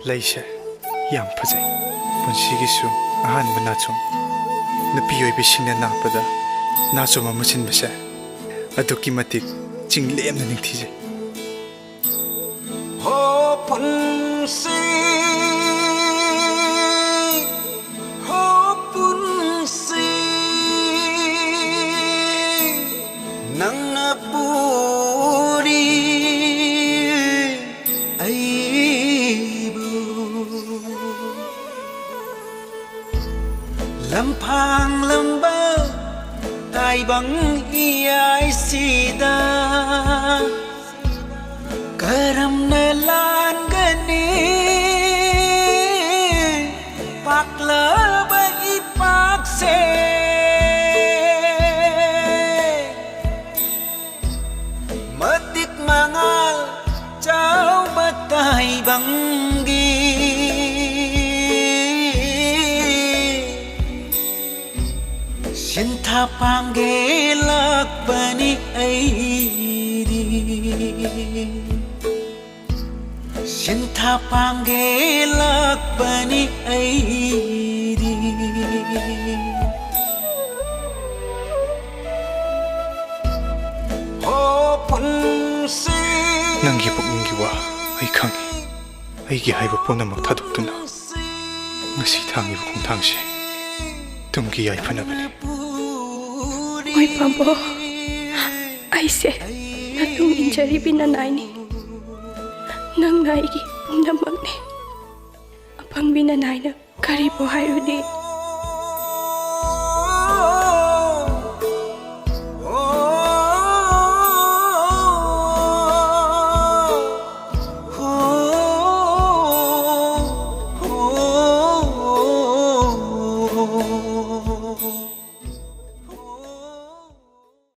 ꯂꯩꯁꯦ ꯌꯥꯝ ꯐꯖꯩ ꯄꯨꯟꯁꯤꯒꯤꯁꯨ ꯑꯍꯥꯟꯕ ꯅꯥꯆꯣꯝ ꯅꯨꯄꯤ ꯑꯣꯏꯕꯤꯁꯤꯡꯅ ꯅꯥꯛꯄꯗ ꯅꯥꯆꯣꯝ ꯑꯃ ꯁꯤꯟꯕꯁꯦ ꯑꯗꯨꯛꯀꯤ ꯃꯇꯤꯛ ꯆꯤꯡꯂꯦꯝꯅ ꯅꯤꯡꯊꯤꯖꯩ ꯍꯣ ꯄꯨꯟꯁꯤ ꯍꯣ ꯄꯨꯟꯁꯤ ꯅꯪꯅ ꯄꯨꯔꯤ ꯑꯩꯕꯨ ꯂꯝꯐꯥꯡ ꯂꯝꯕ ꯇꯥꯏꯕꯪ ꯏꯌꯥꯏꯁꯤꯗ karamna langani paklaba ipakse matik mangal chau batay banggi sinta panggelak bani aidi Sinta panggelak bani aidi Oh punsi ꯅꯪꯒꯤ ꯄꯨꯛꯅꯤꯡꯒꯤ ꯋꯥ ꯑꯩ ꯈꯪꯉꯤ ꯑꯩꯒꯤ ꯍꯥꯏꯕ ꯄꯨꯝꯅꯃꯛ ꯊꯥꯗꯣꯛꯇꯨꯅ ꯉꯁꯤ ꯊꯥꯡꯉꯤꯕ ꯈꯣꯡꯊꯥꯡꯁꯦ ꯇꯨꯡꯒꯤ ꯌꯥꯏꯐꯅꯕꯅꯤ ꯃꯣꯏ ꯄꯥꯝꯕꯣ ꯑꯩꯁꯦ ꯅꯇꯨꯡ ꯏꯟꯖꯔꯤꯕꯤ ꯅꯅꯥꯏꯅꯤ ꯅꯪꯅ ꯑꯩꯒꯤ ꯄꯨꯝꯅꯃꯛꯅꯤ ꯑꯐꯪꯕꯤ ꯅꯅꯥꯏꯅ ꯀꯔꯤꯕꯨ ꯍꯥꯏꯔꯨꯅꯤ